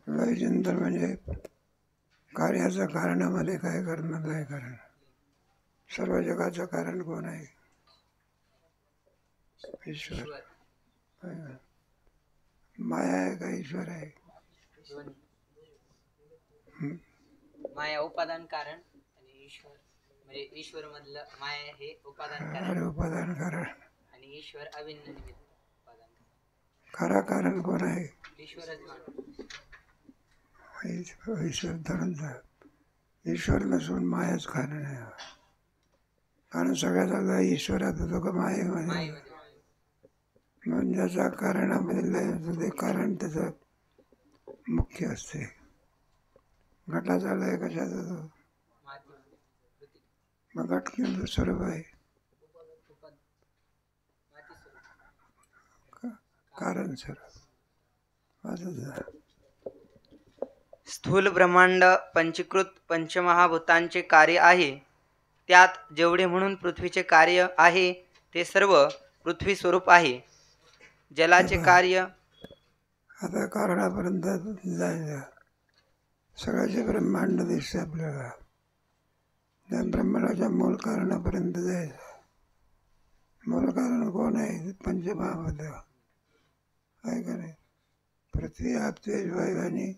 लयचिंतन म्हणजे कार्याचं कारणामध्ये काय करणं लय कारण. सर्व जगाचं कारण कोण आहे? ईश्वर. माया आहे का ईश्वर आहे? माया उपादान कारण आणि ईश्वर म्हणजे ईश्वर मधलं माया हे उपादान कारण. उपादान कारण आणि ईश्वर अभिन्न निमित्त उपादान. खरा कारण कोण आहे? ईश्वरच. ईश्वर धरून जा. ईश्वर नसून मायाच कारण आहे. कारण सगळ्यात आला ईश्वरात होतो का मायेमध्ये. म्हणून ज्याचा कारणामध्ये ते कारण त्याचं मुख्य असते. घटाचा लय कशात होतो? मग घट केंद्र स्वरूप आहे. कारण स्वरूप. स्थूल ब्रह्मांड पंचीकृत पंचमहाभूतांचे कार्य आहे. त्यात जेवढे म्हणून पृथ्वीचे कार्य आहे ते सर्व पृथ्वी स्वरूप आहे. जलाचे कार्य आता कारणापर्यंत जायचं. सगळ्याचे ब्रह्मांड दिसते आपल्याला. त्या ब्रह्मांडाच्या मूळ कारणापर्यंत जायचं. मूळ कारण कोण आहे? पंचमहाभूत आहे का नाही? पृथ्वी, आप, तेज, वायू आणि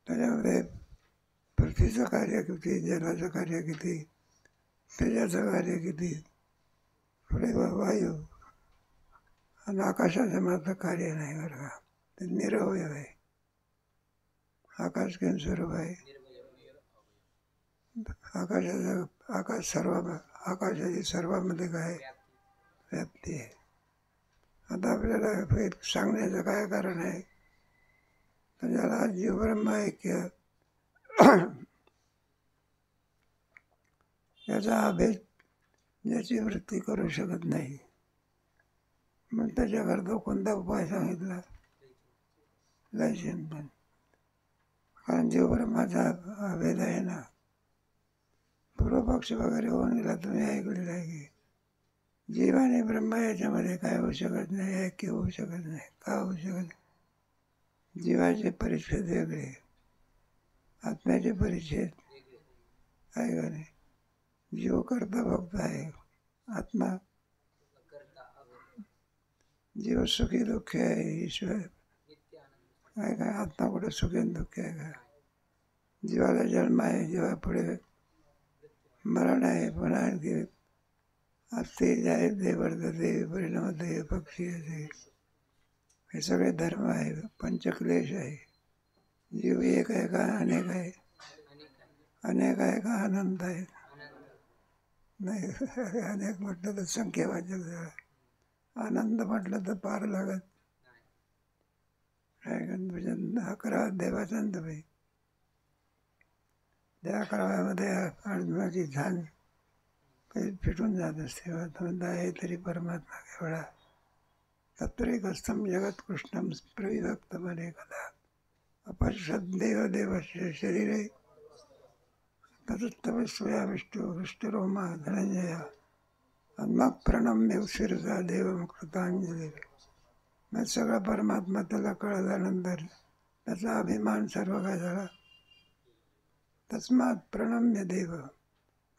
त्याच्यामध्ये पृथ्वीचं कार्य किती, जलाचं कार्य किती, तेजाचं कार्य किती, पुढे वायू आणि आकाशाचं मात्र कार्य नाही बरं का. ते निरवय आहे. आकाश केम स्वरूप आहे. आकाशाची सर्वामध्ये काय व्याप्ती आहे. आता आपल्याला सांगण्याचं काय कारण आहे? तर ज्याला जीव ब्रह्म ऐक्य याचा अभेद ज्याची वृत्ती करू शकत नाही, मग त्याच्याकरता कोणता उपाय सांगितला? लयचिंतन. कारण जीव ब्रह्माचा अभेद आहे ना. पूर्वपक्ष वगैरे होऊन गेला, तुम्ही ऐकलेलं आहे की जीव आणि ब्रह्म याच्यामध्ये काय होऊ शकत नाही, ऐक्य होऊ शकत नाही. का होऊ शकत नाही? जीवाचे परिच्छेद वेगळे, आत्म्याचे परिच्छेद आहे का नाही. जीव करता भक्त आहे, आत्मा जीव सुखी दुःखी आहे. ईश्वर आहे काय? आत्मा कुठे सुखी दुःखी आहे का? जीवाला जन्म आहे, जीवा पुढे मरण आहे, पुन्हा आणखी असते जाय ते वर्धते परिणमते पक्षी असे हे सगळे धर्म आहे. पंचक्लेश आहे. जीव एक आहे का अनेक आहे? अनेक आहे का अनंत आहे? नाही. अनेक म्हटलं तर संख्यावाचक झाला. आनंद म्हटलं तर पार लागत. 11 अध्याय वाचन तुम्ही. त्या 11व्यामध्ये आत्म्याची झान फिटून जात असते. आहे तरी परमात्मा केवढा. तत्रेकस्थम जगत कृष्णम प्रविभक्तमने कदा अपश्यद देवदेवस्य शरीरे तत्तमस्वया विष्णु हृष्टरोमा धनंजया मग प्रणम्य शिरसा देव कृतांजली. मग सगळा परमात्मा त्याला कळल्यानंतर त्याचा अभिमान सर्व काय झाला? तस्मात प्रणम्य देव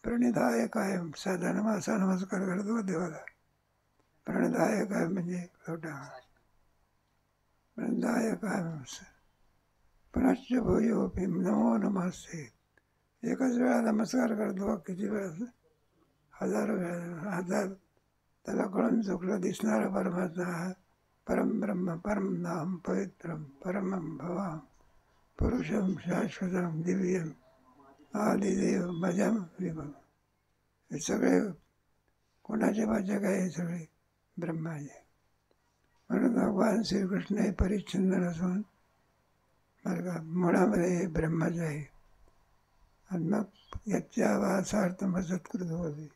प्रणिधाय काय. साधारण असा नमस्कार करतो देवाला. प्रणिधाय काय म्हणजे छोटा. प्रणिधाय काय पुनश्च भूयोपी नमो नमस्ते. एकच वेळा नमस्कार करतो, किती वेळा? 1000 वेळा. 1000 त्याला कळून चुकलं दिसणारा परमात्मा परम ब्रह्म परम नाम पवित्रम परमं भवाम पुरुषम शाश्वतम दिव्यम आदिदेव भजम विभम. हे सगळे कोणाचे वाचक आहे? हे सगळे ब्रह्माचे. म्हणून भगवान श्रीकृष्ण हे परिच्छिन्न नसून बरं का मुळामध्ये हे ब्रह्माचे आहे. आणि मग याच्या वासार्थम सत्कृत होते.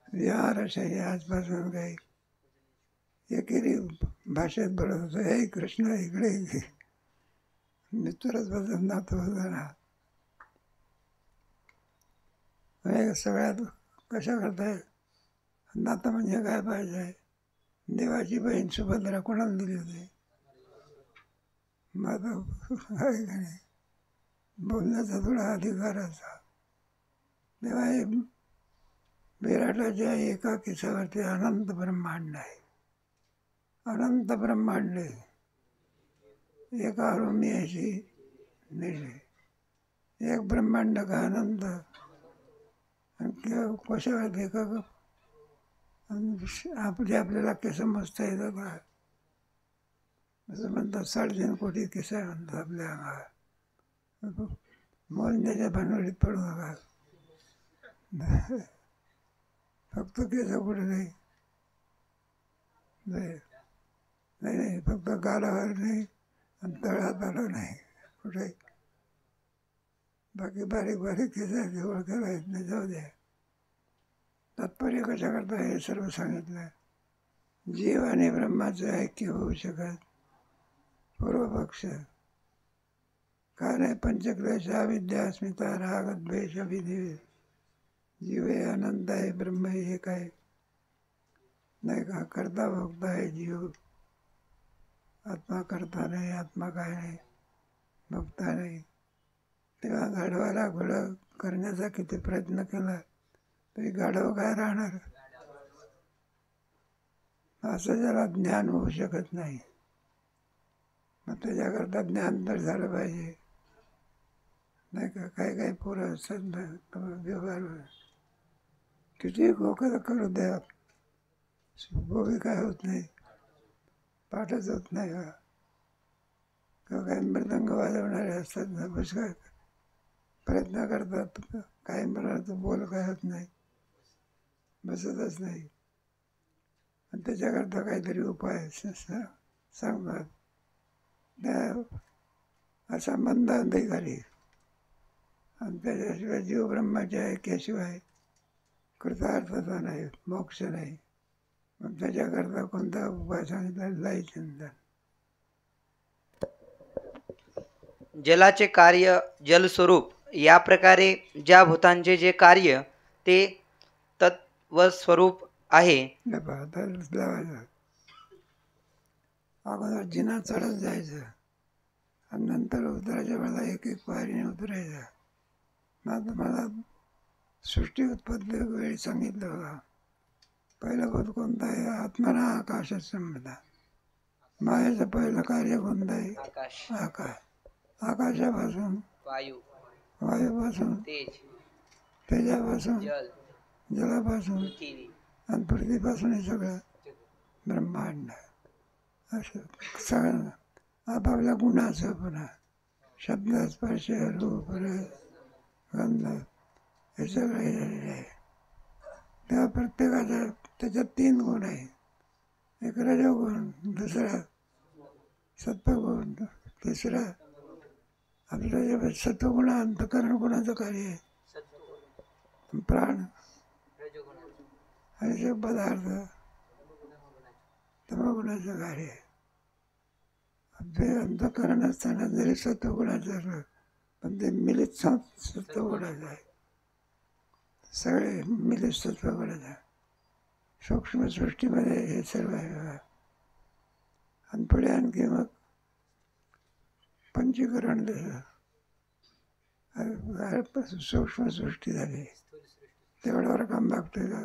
विहारशय आजपासून काही एकेरी भाषेत बोलत होतो. हे कृष्ण इकडे निश्चरच बसून नात होता ना. सगळ्यात कशा करताय? नातं म्हणजे काय पाहिजे? देवाची बहीण सुभद्रा कोणाला दिली होती? माझा आहे का नाही बोलण्याचा थोडा अधिकाराचा. तेव्हा हे विराटाच्या एका किस्सावरती अनंत ब्रह्मांड आहे. अनंत ब्रह्मांड आहे. एका अरुणियाशी निर्णय एक ब्रह्मांड का अनंत किंवा कशावरती का आपल्याला केस समजता येतं का? असं म्हणतात 3.5 कोटी केस म्हणतात आपल्या अंगावर. मोजण्याच्या भानगडीत पडू नका. फक्त केस कुठे नाही नाही फक्त गालावर नाही आणि तळात आलं नाही कुठे. बाकी बारीक बारीक केसाची ओळखायला येत नाही. जाऊ द्या. तात्पर्य कशा करता हे सर्व सांगितलं. जीव आणि ब्रह्माचं ऐक्य होऊ शकत. पूर्वपक्ष का नाही. पंचक्लेश अविद्या अस्मिता राग द्वेष अभिनिवेश. जीव हे अनंत आहे. ब्रह्म हे एक आहे नाही का. करता भोगता आहे जीव. आत्मा करता नाही. आत्मा काय नाही भोगता नाही. तेव्हा गाढवाला घोडं करण्याचा किती प्रयत्न केला तरी गाढव काय राहणार. असं ज्याला ज्ञान होऊ शकत नाही. मग त्याच्याकरता ज्ञान तर झालं पाहिजे नाही का. काही पोरं असतात व्यवहार किती गोकर करू द्या गोबी काय होत नाही. पाठच होत नाही का. किंवा काही मृदंग वाजवणारे असतात ना पुष्कळ प्रयत्न करतात. काही म्हणाल बोल काय होत नाही. बसतच नाही. आणि त्याच्याकरता काहीतरी उपाय सांगतात. त्या असा मंद अधिकारी आणि त्याच्याशिवाय जीव ब्रह्माच्या ऐक्याशिवाय कृतार्थता नाही. मोक्ष नाही. मग त्याच्याकरता कोणता उपाय सांगितला. लय चिंतन. जलाचे कार्य जलस्वरूप. या प्रकारे ज्या भूतांचे जे कार्य ते तत्वस्वरूप आहे. लावायचं अगोदर जिना चढत जायचं आणि नंतर उतरायच्या वेळेला एक एक पायरीने उतरायचं. मग मला सृष्टी उत्पत्ती वेळी सांगितलं बघा. पहिलं पद कोणतं आहे. आत्मना आकाशात संबंध. मायाचं पहिलं कार्य कोणतं आहे. आकाश. आकाशापासून वायूपासून तेजापासून जलापासून आणि पृथ्वीपासून हे सगळं ब्रह्मांड. असं सगळं आपापल्या गुणाचं पुन्हा शब्द स्पर्श रूप गंध हे सगळं हे झालेलं आहे. तेव्हा प्रत्येकाचा त्याच्यात 3 गुण आहे. एक रजोगुण, दुसरा सत्वगुण, तिसरा आपल्या सत्वगुण अंतकरण गुणाचं कार्य आहे. प्राण आणि जे पदार्थ तमगुणाचं कार्य आहे. ते अंतकरण असताना जरी सत्वगुणाचं असलं पण ते मिलित सत्वगुणाचं आहे. सगळे मिलित सत्वगुणाचं. सूक्ष्मसृष्टीमध्ये हे सर्व आहे. आणि पुढे आणखी मग पंचीकरण सूक्ष्मसृष्टी झाली. तेवढ्यावर काम लागतंय का.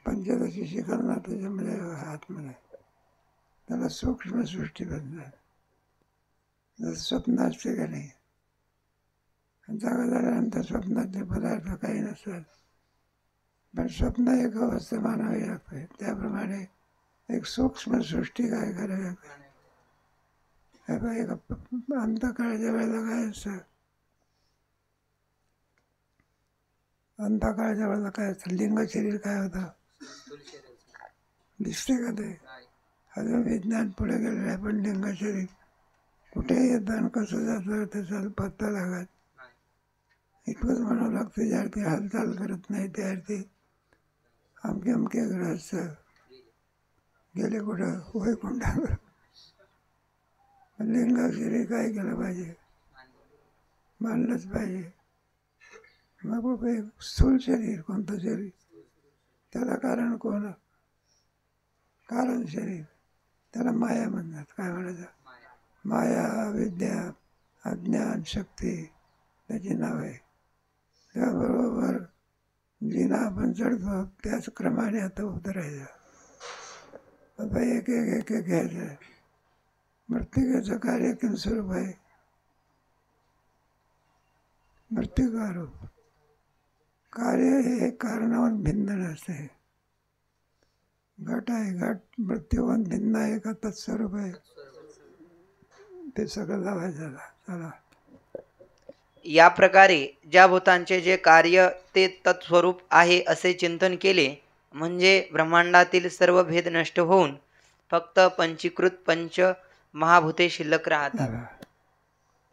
पंचदशी शिकवणार त्याच्यामध्ये आतमध्ये त्याला सूक्ष्मसृष्टी बनणार. जसं स्वप्न असते का नाही. जागा झाल्यानंतर स्वप्नातले पदार्थ काही नसतात पण स्वप्न एक अवस्था मानावी लागते. त्याप्रमाणे एक सूक्ष्मसृष्टी काय करावी लागते. एक अंतकाळच्या वेळेला काय असतं. अंतकाळच्या वेळेला काय असतं. लिंग शरीर काय होतं दिसते का ते. अजून विज्ञान पुढे गेलेलं आहे पण लिंग शरीर कुठे येतं आणि कसं जातं त्याचा पत्ता लागत. इतकंच म्हणावं लागतं ज्यार्थी हालचाल करत नाही त्यार्थी अमके ग्रहस्थ गेले कुठं वैकुंठावर. लिंग शरीर काय केलं पाहिजे मानलंच पाहिजे. मग एक स्थूल शरीर कोणतं शरीर त्याला कारण कोण. कारण शरीर त्याला माया म्हणतात. काय म्हणायचं माया, विद्या, अज्ञान, शक्ती त्याची नाव आहे. त्याबरोबर जिना आपण चढतो त्याच क्रमाने आता उतरायचं. आता एक एक एक एक घ्यायचं. प्रत्येकाचं कार्य किती स्वरूप आहे? मृत्यूकारूप. कार्य हे कारणाहून भिन्न नसते. घट आहे, घट मृत्यूहून भिन्न आहे का तत्स्वरूप आहे? ते सगळं लावायचं. चला, या प्रकारे ज्या भूतांचे जे कार्य ते तत्स्वरूप आहे असे चिंतन केले म्हणजे ब्रह्मांडातील सर्व भेद नष्ट होऊन फक्त पंचीकृत पंच महाभूते शिल्लक राहतात. चला.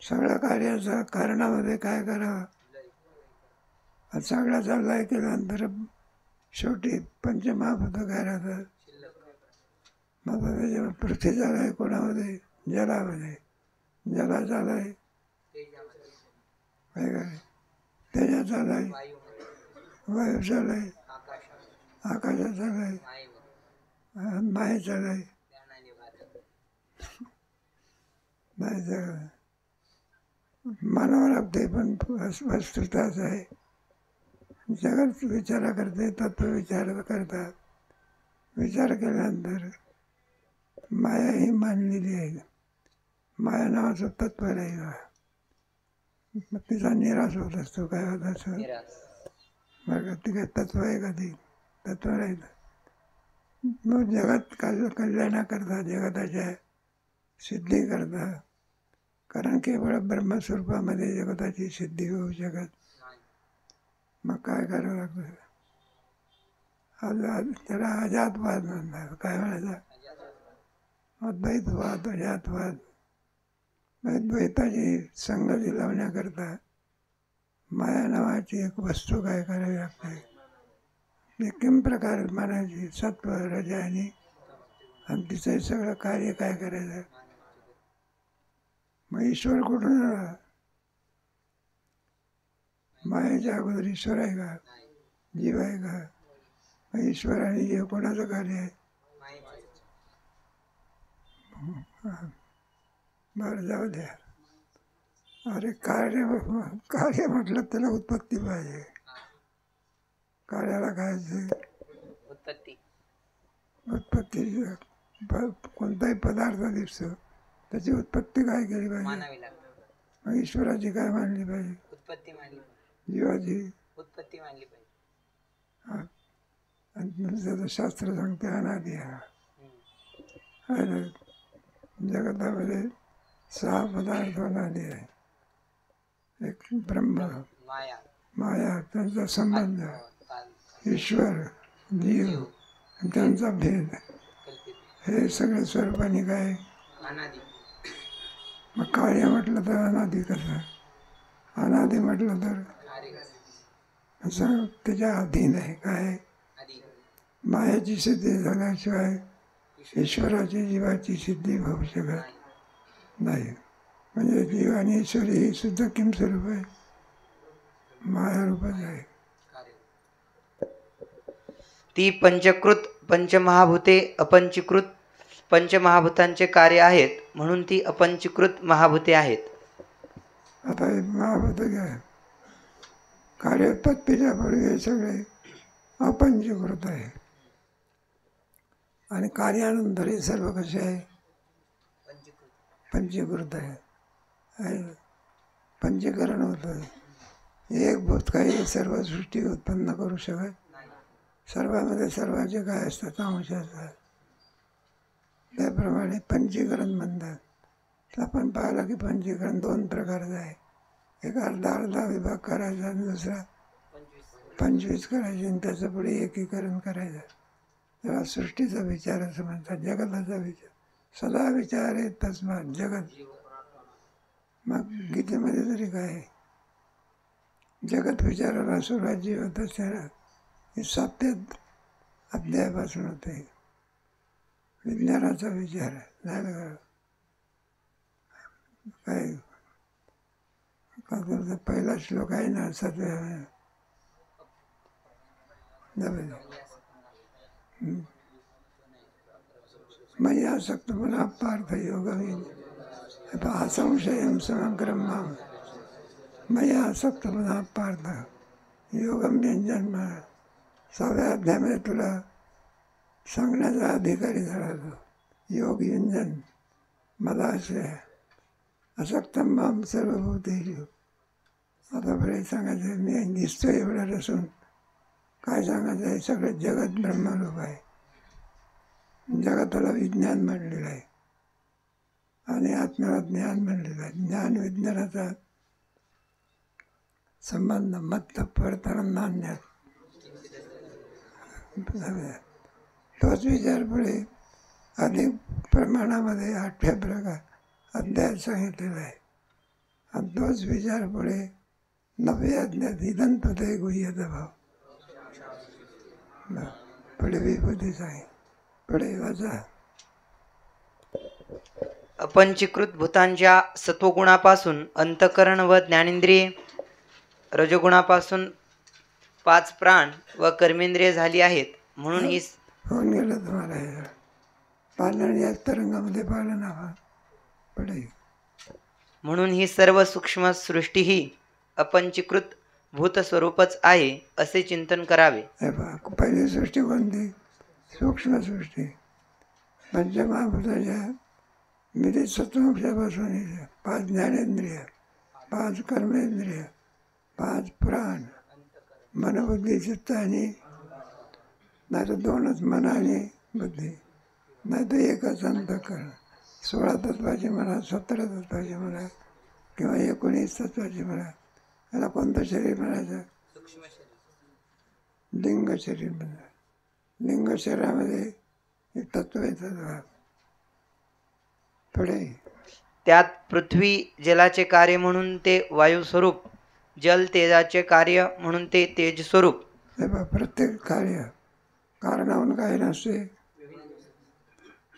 सगळ्या कार्याच्या कारणामध्ये काय करावं? सगळ्याचा लय केल्यानंतर शेवटी पंचमहाभूत काय राहतात? मग त्याच्यावर पृथ्वीचा लय कोणामध्ये? जलामध्ये. जलाचा लय तेजाचा लय, वायूचा लय, आकाशाचा लय, मायेचा लय, मानव लागते पण वस्तुताच आहे. जगत विचार करते, तत्व विचार करतात. विचार केल्यानंतर माया ही मानलेली आहे. माया नावाचं तत्व नाही. मग तिचा निराश होत असतो. काय होत असतो? बघा, ती काय तत्व आहे का? ती तत्व नाही. मग जगत कल्याणाकरता, जगताच्या सिद्धी करता, कारण केवळ ब्रह्मस्वरूपामध्ये जगताची सिद्धी होऊ शकत. मग काय करावं लागतं? त्याला अजातवाद म्हणतात. काय म्हणायचं? अद्वैतवाद, अजातवाद. द्वैताची संगती लावण्याकरता माया नावाची एक वस्तू काय करावी लागते? ती किम प्रकार मानायची? सत्व, रज आणि तिचं सगळं कार्य काय करायचं? मग ईश्वर कुठून आला? मायेच्या अगोदर ईश्वर आहे का? जीव आहे का? मग ईश्वर आणि जीव कोणाचं कार्य आहे? बरं, जाऊ द्या. अरे कार्य म्हटलं त्याला उत्पत्ती पाहिजे. कार्याला काय? उत्पत्ती. कोणताही पदार्थ दिसतो त्याची उत्पत्ती काय केली पाहिजे? मग ईश्वराची काय मानली पाहिजे? उत्पत्ती मानली पाहिजे. जीवाची उत्पत्ती मानली पाहिजे. आणि शास्त्र सांगते अनादि आहे. जगतामध्ये 6 पदार्थ अनादि आहे. एक ब्रह्म, माया, त्यांचा संबंध, ईश्वर, जीव, त्यांचा भेद, हे सगळे स्वरूपाने काय? मग कार्य म्हटलं तर अनादि कसं? अनादि म्हटलं तर असं त्याच्या अधीन आहे. काय? मायाची सिद्धी झाल्याशिवाय ईश्वराची, जीवाची सिद्धी होऊ शकत नाही. म्हणजे जीव आणि ईश्वर ही सुद्धा किम स्वरूप आहे? माया रूपच आहे. ती पंचकृत पंचमहाभूते अपंचीकृत पंचमहाभूतांचे कार्य आहेत म्हणून ती अपंचीकृत महाभूते आहेत. आता हे महाभूत काय? कार्योत्पत्तीच्या पूर्वी हे सगळे अपंचीकृत आहे. आणि कार्यानंतर हे सर्व कसे आहे? पंचीकृत आहे. पंचीकरण होतं. एक भूत काही सर्व सृष्टी उत्पन्न करू शकत. सर्वांमध्ये सर्वांचे काय असतात? अंश असतात. त्याप्रमाणे पंचीकरण म्हणतात. आपण पाहिलं की पंचीकरण 2 प्रकारचं आहे. एक अर्धा विभाग करायचा आणि दुसरा 25 करायचे आणि त्याचं पुढे एकीकरण करायचं. तेव्हा सृष्टीचा विचार असं म्हणतात. जगताचा विचार सदा विचार आहे तस्मात जगत. मग गीतेमध्ये तरी काय? जगत विचाराला सुरुवात जी होत त्याला हे 7 अध्यायापासून होते. विज्ञानाचा विचार झालं का? काय पहिला श्लोक आहे ना 7व्या. मया आसक्त पुन्हा पार्थ योग असंशयं समग्रं मां मया आसक्तमनः पार्थ योगम व्यंजन 6व्या अध्यायामध्ये तुला सांगण्याचा अधिकारी झाला तो योग व्यंजन मला आश्रय असक्तम माम सर्वभूतेषु. आता बरे सांगायचं मी दिसतोय एवढा नसून काय सांगायचं आहे, सगळं जगत ब्रह्मरूप आहे. जगताला विज्ञान म्हणलेलं आहे आणि आत्म्याला ज्ञान म्हणलेलं आहे. ज्ञान विज्ञानाचा संबंध मत्त परतरण नान्यात तोच विचार पुढे अधिक प्रमाणामध्ये 8व्या प्रकार अध्यायात सांगितलेला आहे. आणि तोच विचार पुढे 9व्या अध्यायात इदंत ते गुह्यत भाव पुढे विभूती सांगे पुढे वाचा. अपंचीकृत भूतांच्या सत्वगुणापासून अंतःकरण व ज्ञानेंद्रिये, रजोगुणापासून 5 प्राण व कर्मेंद्रिये झाली आहेत. म्हणून ही होऊन गेलं तुम्हाला हे पालन या तरंगामध्ये पालन हवा पुढे. म्हणून ही सर्व सूक्ष्म सृष्टीही अपंचीकृत भूतस्वरूपच आहे असे चिंतन करावे. हे पहा पहिली सृष्टी कोणती? सूक्ष्म सृष्टी. पंचमहाभूताच्या मिलित सत्वांशापासून 5 ज्ञानेंद्रिय, 5 कर्मेंद्रिय, 5 प्राण, मनबुद्धी चित्त आणि नाही तर 2च मन आणि बुद्धी, नाही तर 1च अंतःकरण. 16 तत्वाची म्हणा, 17 तत्वाची म्हणा किंवा 19 तत्वाची म्हणा. याला कोणतं शरीर म्हणायचं? लिंग शरीर म्हणा. लिंग शरीरामध्ये हे तत्व येतात. पुढे त्यात पृथ्वी जलाचे कार्य म्हणून ते वायू स्वरूप, जल तेजाचे कार्य म्हणून ते तेज स्वरूप. हे बघ प्रत्येक कार्य कारणाहून काही नसते,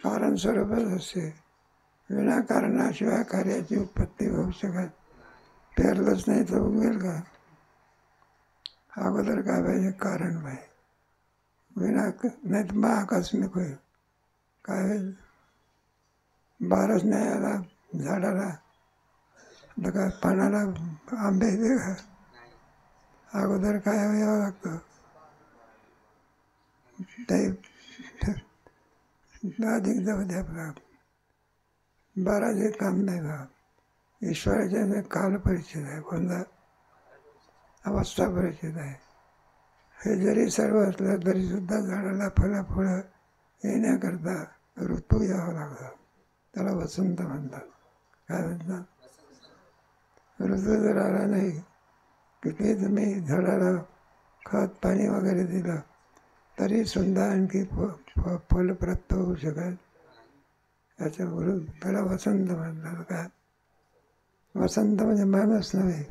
कारण स्वरूपच असते. विनाकारणाशिवाय कार्याची उत्पत्ती होऊ शकत. पेरलंच नाही तर उगेल का? अगोदर काय पाहिजे? कारण पाहिजे. नाही तर महाआकस्मिक होईल. काय होईल? बारच नाही आला झाडाला तर काय पानाला आंबे दे का? अगोदर काय यावं लागतं? ते अधिक जाऊ द्या आपला बाराचे काम नाही बा. ईश्वराच्या काल परिचित आहे, कोणता अवस्था परिचित आहे. हे जरी सर्व असलं तरी सुद्धा झाडाला फळं येण्याकरता ऋतू यावं लागतं. त्याला वसंत म्हणतात. काय म्हणतात? ऋतू जर आला नाही की ते तुम्ही झाडाला खत पाणी वगैरे दिलं तरी सुद्धा आणखी फलप्राप्त होऊ शकत. त्याच्यावरून त्याला वसंत म्हणतात. काय वसंत म्हणजे माणूस नव्हे.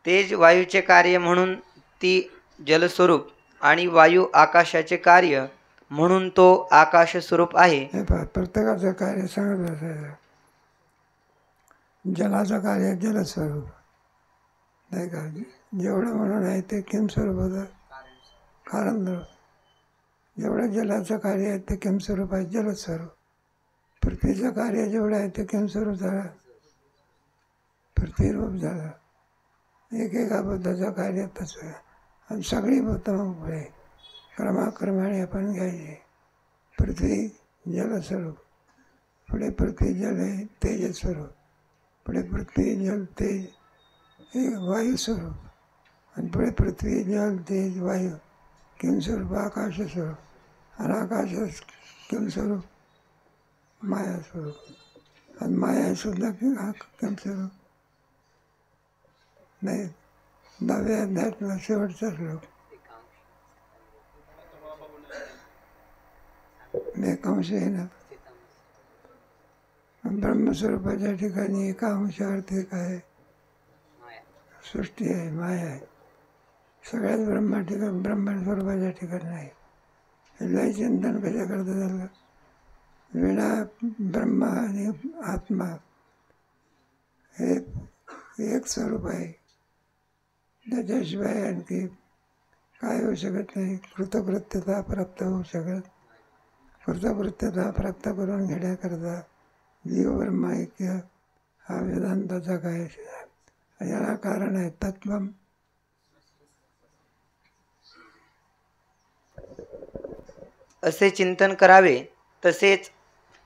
तेज वायूचे कार्य म्हणून ती जलस्वरूप आणि वायू आकाशाचे कार्य म्हणून तो आकाश स्वरूप आहे. हे पहा प्रत्येकाचं कार्य सांगत असायचं. जलाचं कार्य जलस्वरूप नाही का? जेवढं म्हणून आहे ते किम स्वरूप होतं? कारण जेवढं जलाचं कार्य आहे ते किम स्वरूप आहे? जलस्वरूप. पृथ्वीचं कार्य जेवढं आहे ते किम स्वरूप झालं? पृथ्वीरूप झालं. एकेका बुद्धाचं कार्य तसं आहे. आणि सगळी बुद्ध पुढे क्रमाक्रमाने आपण घ्यायचे. पृथ्वी जलस्वरूप, पुढे पृथ्वी जल आहे तेजस्वरूप, पुढे पृथ्वी जल तेज हे वायुस्वरूप, आणि पुढे पृथ्वी जल तेज वायू किम स्वरूप आकाश स्वरूप, आणि आकाश किम स्वरूप माया स्वरूप, आणि माया सुद्धा किम स्वरूप. नाही 10व्या अध्यायातला शेवटचा श्लोक. एकांश आहे ना ब्रह्मस्वरूपाच्या ठिकाणी एकांशार्थी काय सृष्टी आहे, माया आहे. सगळ्याच ब्रह्मस्वरूपाच्या ठिकाणी नाही. हे लय चिंतन कशा करता झालं? विना ब्रह्म आणि आत्मा हे एक स्वरूप आहे. त्याच्याशिवाय आणखी काय होऊ शकत नाही. कृतकृत्यता प्राप्त होऊ शकत कृतकृत्यता प्राप्त करून घेण्याकरता जीव ब्रह्म ऐक्य हा वेदांताचा काय याला कारण आहे तत्वम. असे चिंतन करावे. तसेच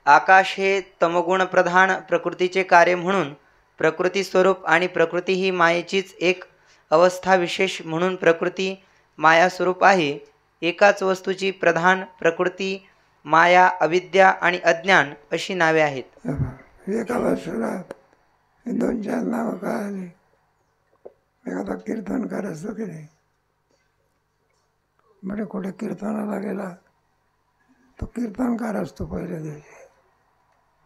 आकाश हे तमगुण प्रधान प्रकृतीचे कार्य म्हणून प्रकृती स्वरूप आणि प्रकृती ही मायेचीच एक अवस्था विशेष म्हणून प्रकृती माया स्वरूप आहे. एकाच वस्तूची प्रधान प्रकृती, माया, अविद्या आणि अज्ञान अशी नावे आहेत. एका वर्षाला 2-4 नावं कळाली. एखादा कीर्तनकार असतो की नाही, म्हणजे कुठे कीर्तनाला गेला तो कीर्तनकार असतो पहिल्या दिवशी.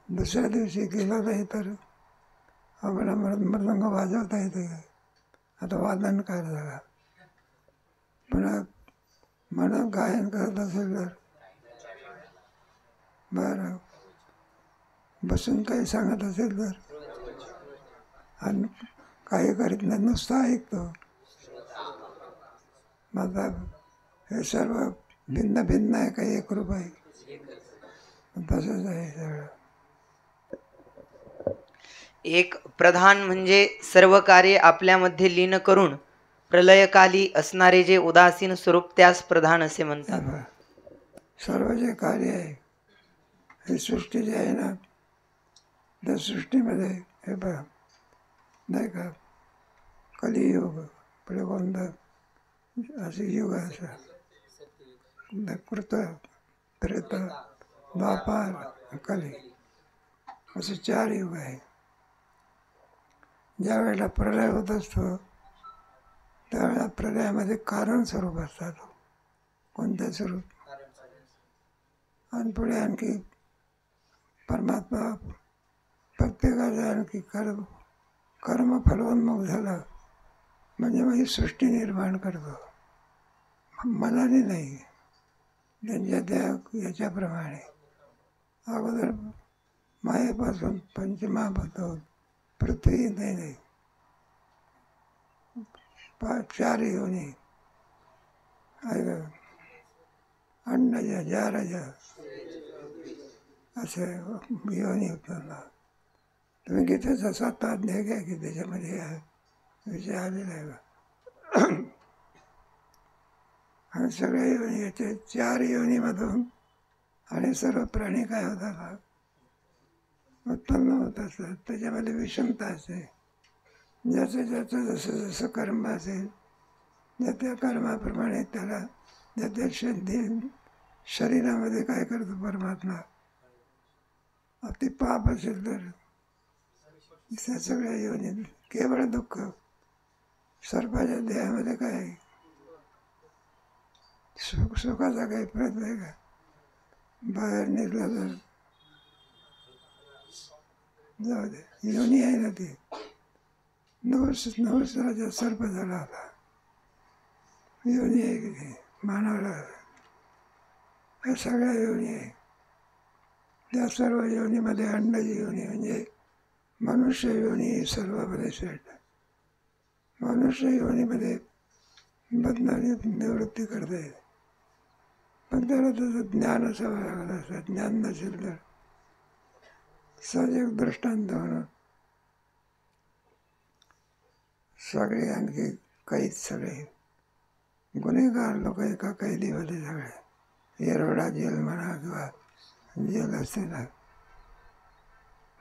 दुसऱ्या दिवशी गेला नाही तर आपला मृदंग वाजवता येते, आता वादनकार झाला. पण मनात गायन करत असेल तर बरं, बसून काही सांगत असेल तर, आणि काही करीत नाही, नुसतं ऐकतो. आता हे सर्व भिन्न भिन्न आहे, काही एकरूप आहे, तसंच आहे सगळं. एक प्रधान म्हणजे सर्व कार्य आपल्यामध्ये लीन करून प्रलयकाली असणारे जे उदासीन स्वरूप त्यास प्रधान असे म्हणतात. सर्व जे कार्य आहे हे सृष्टी जे आहे ना, त्या सृष्टीमध्ये हे पहा नाही का, कलियुग पुढे कोणतं असे युग असतात, कृत, त्रेता, द्वापार, कली, असे 4 युग आहे. ज्या वेळेला प्रलय होत असतो त्यावेळेला प्रलयामध्ये कारण स्वरूप असतात. कोणतं स्वरूप? आणि पुढे आणखी परमात्मा प्रत्येकाचा आणखी कर्म फलोन्मुख झालं म्हणजे मग ही सृष्टी निर्माण करतो, मनाने नाही, त्यांच्या त्या याच्याप्रमाणे. अगोदर मायेपासून पंचमहाभूत पृथ्वी नाही 4 योनी, अंडज, जारज असे योनी होताना. तुम्ही गीतेचा 7 अध्याय घ्या की त्याच्यामध्ये विषय आलेला आहे. आणि सगळ्या योनी याचे 4 योनीमधून आणि सर्व प्राणी काय होतात, उत्पन्न होत असतात. त्याच्यामध्ये विषमता असते. ज्याचं जसं जसं कर्म असेल त्या त्या कर्माप्रमाणे त्याला त्या शरीरामध्ये काय करतो परमात्मा. अति पाप असेल तर त्या सगळ्या योनीत केवळ दुःख. सर्पाच्या देहामध्ये काय सुखाचा काही प्रयत्न आहे का? बाहेर निघला तर जाऊ दे, योनी आहे ना ती. नवस राजा सर्प झाला होता, योनी आहे की नाही मानवाला. या सगळ्या योनी आहे. त्या सर्व योनीमध्ये अंडज योनी म्हणजे मनुष्य योनी सर्वामध्ये श्रेष्ठ. मनुष्य योनीमध्ये बदनामी निवृत्ती करता येते, पण त्याला त्याचं ज्ञान असावं लागत असतं. ज्ञान नसेल तर सहज एक दृष्टांत म्हणून सगळे आणखी काहीच सगळे गुन्हेगार लोक एका कैदीमध्ये सगळे, येरवडा जेल म्हणा किंवा जेल असते ना.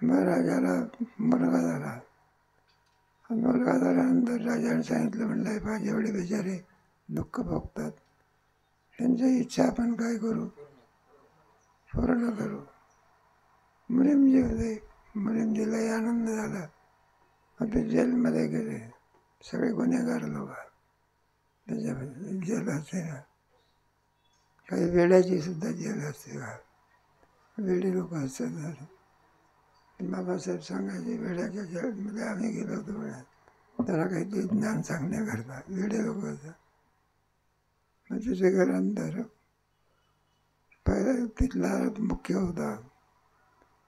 मग राजाला मुलगा झाला. मुलगा झाल्यानंतर राजाने सांगितलं, म्हणलं पहा जेवढे बिचारे दुःख भोगतात त्यांच्या इच्छा आपण काय करू, पूर्ण करू. मुलीमजी होते, मुलीमजीलाही आनंद झाला. मग ते जेलमध्ये गेले सगळे गुन्हेगार लोक. त्याच्यामध्ये जेल असते ना, काही वेड्याची सुद्धा जेल असते का, वेडी लोक असतात. बाबासाहेब सांगायचे वेड्याच्या जेलमध्ये आम्ही गेलो होतो म्हणा, त्याला काहीतरी ज्ञान सांगण्याकरता. वेडे लोक असतात. मग त्याचे घरांतर पहिला तिथला मुख्य होता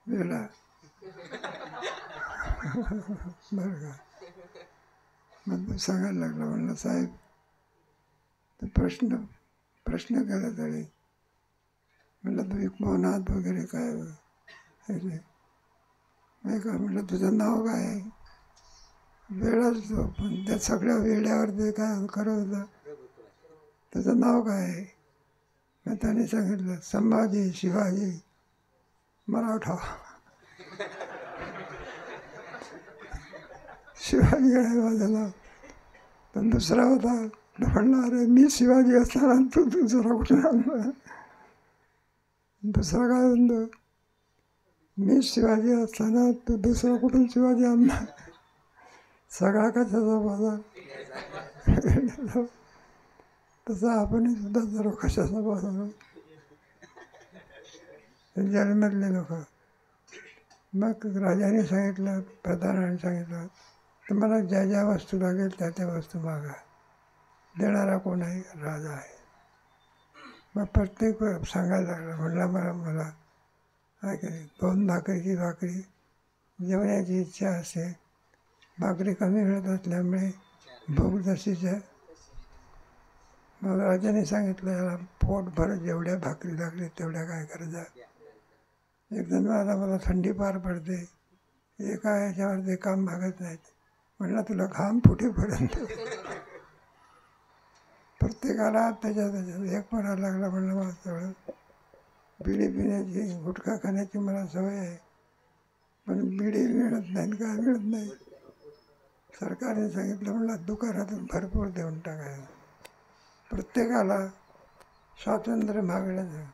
वेडा, बरं का. मग तो सांगायला लागला, म्हणलं साहेब प्रश्न केला तरी, म्हणलं तुम्ही पवनात वगैरे काय मी काय म्हटलं तुझं नाव काय आहे? वेळाच तो, पण त्या सगळ्या वेड्यावर ते काय करत होता, तुझं नाव काय आहे? मग त्याने सांगितलं संभाजी शिवाजी मराठा. शिवाजी आहे माझं नाव. पण दुसरा होता, तो म्हणला अरे मी शिवाजी असताना तू दुसरा कुठला आणला? दुसरा काय म्हणतो, मी शिवाजी असताना तू दुसरा कुठून शिवाजी आणला? सगळा कशाचा बाजार. तसं आपण सुद्धा जरा कशाचा बाजार. जन्मधले लोक. मग राजाने सांगितलं, प्रधानाने सांगितलं, तुम्हाला ज्या ज्या वस्तू लागेल त्या त्या वस्तू मागा. देणारा कोण आहे? राजा आहे. मग प्रत्येक सांगायला लागला. म्हणला मला काय केली 2 भाकरीची भाकरी जेवण्याची इच्छा असते. भाकरी कमी मिळत असल्यामुळे भूक जशीच आहे. मग राजाने सांगितलं याला पोटभर जेवढ्या भाकरी लागली तेवढ्या काय करायचा. एकदम मला थंडी पार पडते, एका ह्याच्यावर काम भागत नाहीत. म्हणलं तुला घाम फुटेपर्यंत प्रत्येकाला त्याच्यात एक म्हणायला लागला. म्हणलं मला सगळं बिडी पिण्याची गुटखा खाण्याची मला सवय आहे, पण बिडी मिळत नाही, काय मिळत नाही. सरकारने सांगितलं म्हणलं दुकानातून भरपूर देऊन टाकायचं. प्रत्येकाला स्वातंत्र्य मागण्याचं,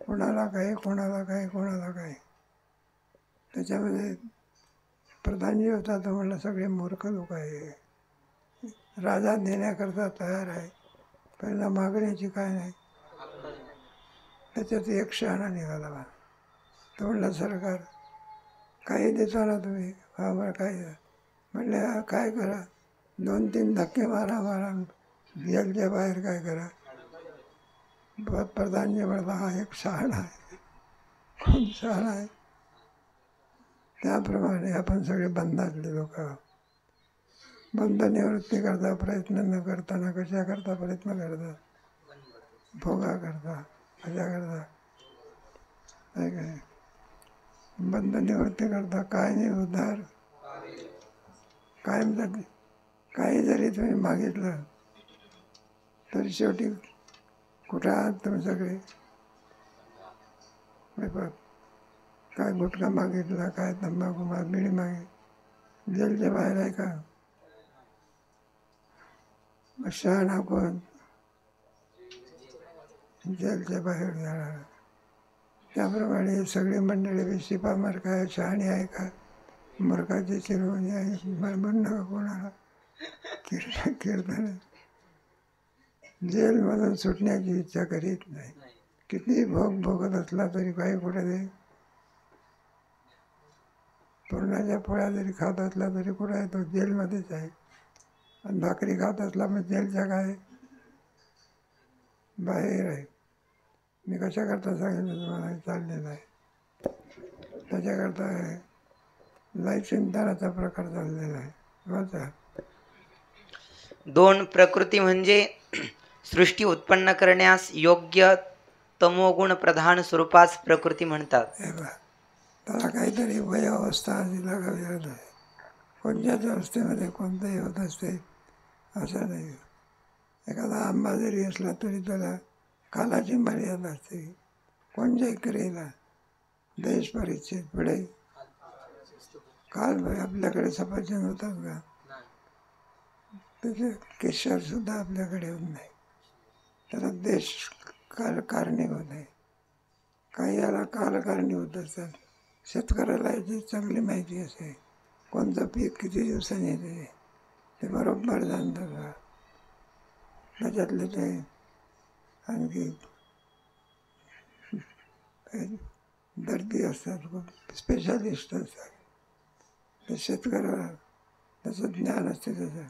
कोणाला काही कोणाला काही कोणाला काही. त्याच्यामध्ये प्रधान जी होता तो म्हणला सगळे मूर्ख लोक आहे. राजा देण्याकरता तयार आहे, पहिला मागण्याची काय नाही. त्याच्यात एक शहाणा निघाला बा. तो म्हणला सरकार काही देता ना तुम्ही? हा बरं काय म्हणले काय करा, 2-3 धक्के मारा मारा जेलच्या बाहेर काय करा. प्रधानजी म्हणला हा एक शहाणा आहे. कोण शहाणा आहे? त्याप्रमाणे आपण सगळे बंधातले लोक. बंध निवृत्ती करता प्रयत्न न करताना कशा करता प्रयत्न करता, भोगा करता कशा करता काय काय. बंध निवृत्ती करता काय नाही उद्धार कायम जाते. काही जरी तुम्ही मागितलं तरी शेवटी कुठं आहात तुम्ही सगळे. काय गुटखा मागितला, काय तंबाखू बिडी मागे जेलच्या बाहेर आहे का? मग शहाणा कोण? जेलच्या बाहेर जाणार. त्याप्रमाणे सगळी मंडळी शिपा मार्का आहे, शहाणी आहे का? मूर्खाची चिरवणी आहे. म्हणून नका कोणाला कीर्तन. जेलमधून सुटण्याची इच्छा करीत नाही. किती भोग भोगत असला तरी काही कुठे दे. पुरणाच्या पोळ्या जरी खात असला तरी कुठं आहे तो जेलमध्येच आहे. आणि भाकरी खात असला मग जेलच्या काय बाहेर आहे. मी कशाकरता सांगितलं तुम्हाला चाललेलं आहे. त्याच्याकरता लाईफ चिंतनाचा प्रकार चाललेला आहे. वाचा. 2 प्रकृती म्हणजे सृष्टी उत्पन्न करण्यास योग्य तमोगुण प्रधान स्वरूपास प्रकृती म्हणतात. त्याला काहीतरी वयावस्था आधी लागावी लागत आहे. कोणत्याच अवस्थेमध्ये कोणतंही होत असते असं नाही. एखादा आंबा जरी असला तरी त्याला कालाची मर्यादा असते. कोणत्याही क्रियेला देश परिच्छेद पुढे काल आपल्याकडे सफरचंद होतात का? त्याचे केशर सुद्धा आपल्याकडे होत नाही. त्याला देश कारणीभूत आहे. काही याला कालकारणीभूत असतात. शेतकऱ्याला याची चांगली माहिती असते. कोणतं पीक किती दिवसांनी येते ते बरोबर जाणतात. त्याच्यातले ते आणखी दर्दी असतात, खूप स्पेशालिस्ट असतात. ते शेतकऱ्याला त्याचं ज्ञान असते. त्याचं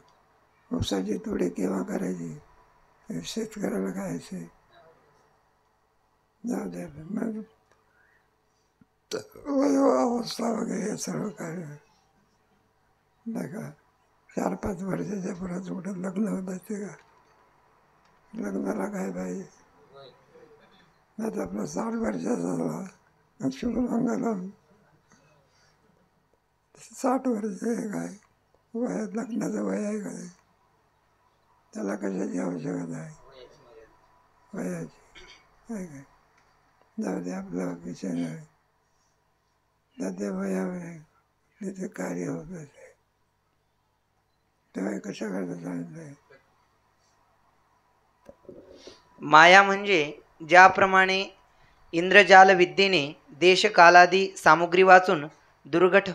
ऊसाची तोडी केव्हा करायची शेतकऱ्याला काय असे जाऊ द्या. मग अवस्था वगैरे सर्व काय नाही का. 4-5 वर्षाच्या पुढे कुठं लग्न होत असते का? लग्नाला काय पाहिजे? आता आपला 60 वर्षाचा झाला शुभमंगल 60 वर्ष आहे काय वयात लग्नाचं वय आहे काय त्याला कशाची आवश्यकता आहे वयाची आहे काय जाऊ दे आपला विषय नाही तर ते वयावय तिथे कार्य होत असे तेव्हा कशा करता सांगितलंय माया म्हणजे ज्याप्रमाणे इंद्रजाल विद्येने देशकालादी सामुग्री वाचून दुर्घट